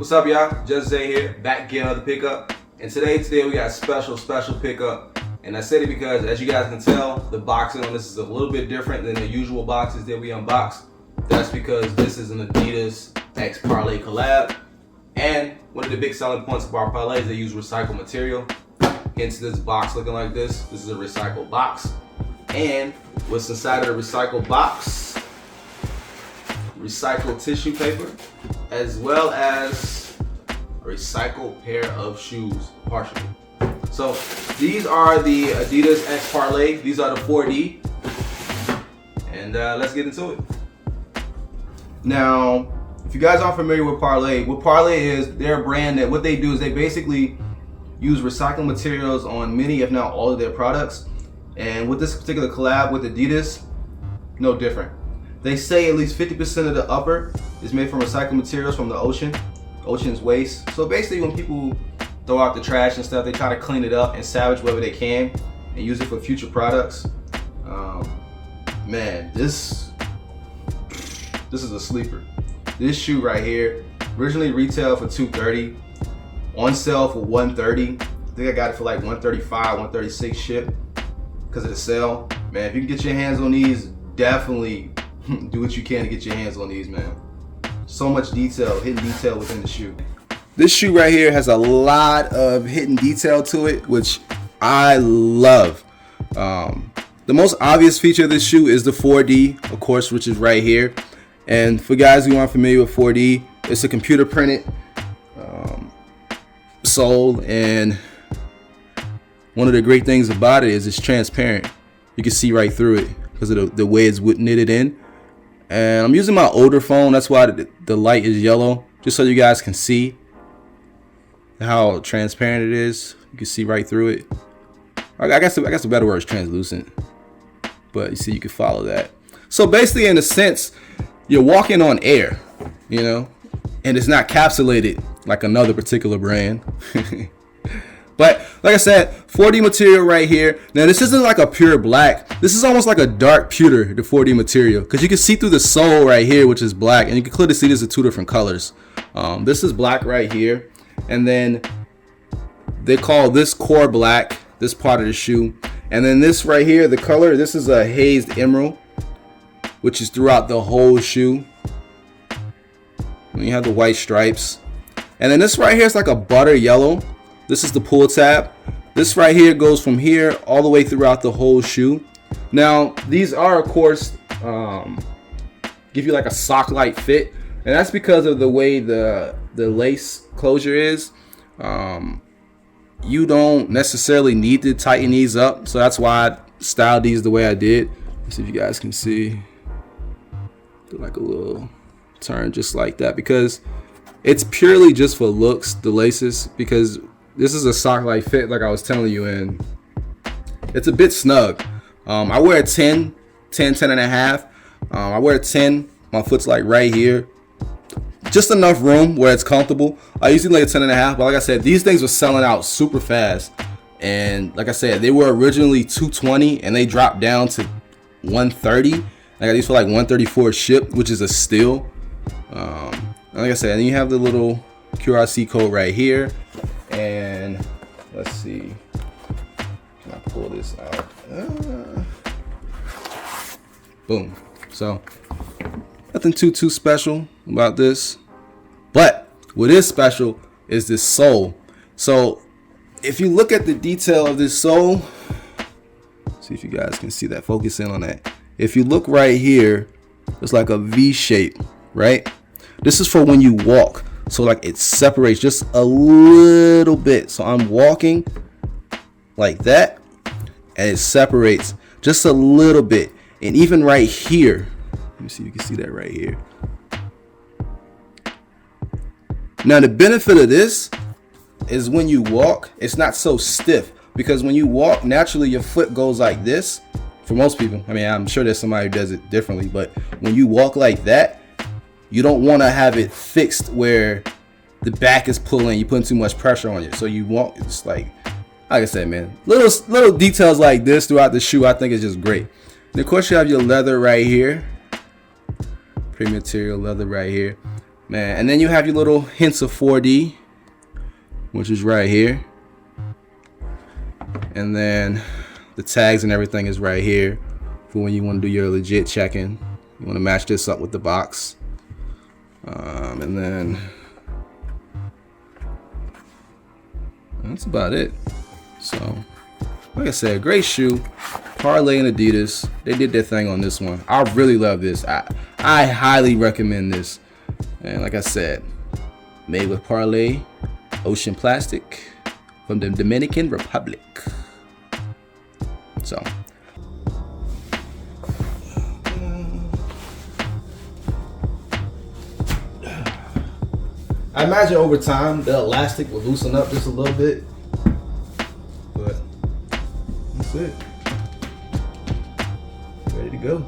What's up, y'all? JustZay here, back again on the pickup. And today we got a special pickup. And I said it because, as you guys can tell, the boxing on this is a little bit different than the usual boxes that we unbox. That's because this is an Adidas X Parley collab. And one of the big selling points of our parlay is they use recycled material. Hence this box looking like this. This is a recycled box. And what's inside of the recycled box? Recycled tissue paper, as well as a recycled pair of shoes, partially. So these are the Adidas X Parley. These are the 4D. And let's get into it. Now, if you guys aren't familiar with Parley, what Parley is, they're a brand that what they do is they basically use recycled materials on many, if not all, of their products. And with this particular collab with Adidas, no different. They say at least 50% of the upper is made from recycled materials from the ocean's waste. So basically when people throw out the trash and stuff, they try to clean it up and salvage whatever they can and use it for future products. Man, this is a sleeper. This shoe right here, originally retailed for $230, on sale for $130. I think I got it for like $135, $136 ship because of the sale. Man, if you can get your hands on these, definitely do what you can to get your hands on these, man. So much detail, hidden detail within the shoe. This shoe right here has a lot of hidden detail to it, which I love. The most obvious feature of this shoe is the 4D, of course, which is right here. And for guys who aren't familiar with 4D, it's a computer printed sole, and one of the great things about it is it's transparent. You can see right through it because of the way it's knitted in. And I'm using my older phone, that's why the light is yellow, just so you guys can see how transparent it is. You can see right through it. I guess the better word is translucent, but you see, you can follow that. So basically, in a sense, you're walking on air, you know, and it's not capsulated like another particular brand. But like I said, 4D material right here. Now this isn't like a pure black. This is almost like a dark pewter, the 4D material, because you can see through the sole right here, which is black, and you can clearly see these are two different colors. This is black right here, and then they call this core black, this part of the shoe, and then this right here, the color, this is a hazed emerald, which is throughout the whole shoe. And you have the white stripes, and then this right here is like a butter yellow. This is the pull tab. This right here goes from here all the way throughout the whole shoe. Now, these are, of course, give you like a sock-like fit, and that's because of the way the lace closure is. You don't necessarily need to tighten these up, so that's why I styled these the way I did. Let's see if you guys can see. Do like a little turn just like that, because it's purely just for looks, the laces, because this is a sock-like fit, like I was telling you, and it's a bit snug. I wear a 10 and a half. I wear a 10. My foot's like right here. Just enough room where it's comfortable. I usually like a 10 and a half, but like I said, these things were selling out super fast. And like I said, they were originally $220 and they dropped down to $130. I got these for like $134 shipped, which is a steal. Like I said, and you have the little QRC code right here. And let's see, can I pull this out? Boom. So nothing too special about this, but what is special is this sole. So if you look at the detail of this sole, see if you guys can see that, focus in on that. If you look right here, it's like a V shape, right? This is for when you walk. So like it separates just a little bit. So I'm walking like that, and it separates just a little bit. And even right here, let me see if you can see that right here. Now the benefit of this is when you walk, it's not so stiff, because when you walk, naturally your foot goes like this. For most people, I mean, I'm sure there's somebody who does it differently, but when you walk like that, you don't want to have it fixed where the back is pulling, you're putting too much pressure on it. So you want, it's like I said, man, little details like this throughout the shoe, I think is just great. And of course you have your leather right here, premium material leather right here. man. And then you have your little hints of 4D, which is right here. And then the tags and everything is right here for when you want to do your legit checking. You want to match this up with the box. And then that's about it. So, like I said, great shoe. Parley and Adidas, they did their thing on this one. I really love this. I highly recommend this. And like I said, made with Parley Ocean Plastic from the Dominican Republic. So, I imagine over time the elastic will loosen up just a little bit, but that's it. Ready to go.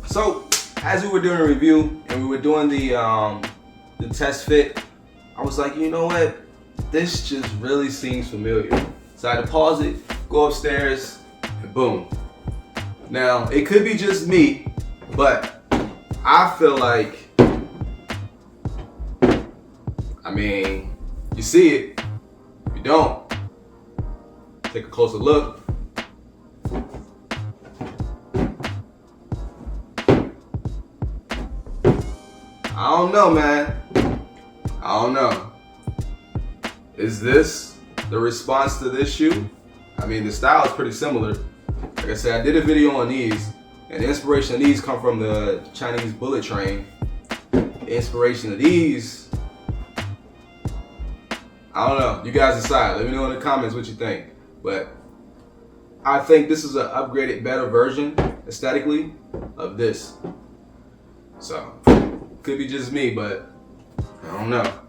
So, as we were doing a review and we were doing the test fit, I was like, you know what? This just really seems familiar. So I had to pause it, go upstairs, and boom. Now, it could be just me, but I feel like, I mean, you see it. If you don't, take a closer look. I don't know, man. I don't know. Is this the response to this shoe? I mean, the style is pretty similar. Like I said, I did a video on these, and the inspiration of these come from the Chinese bullet train. The inspiration of these, I don't know. You guys decide. Let me know in the comments what you think. But I think this is an upgraded, better version, aesthetically, of this. So, could be just me, but I don't know.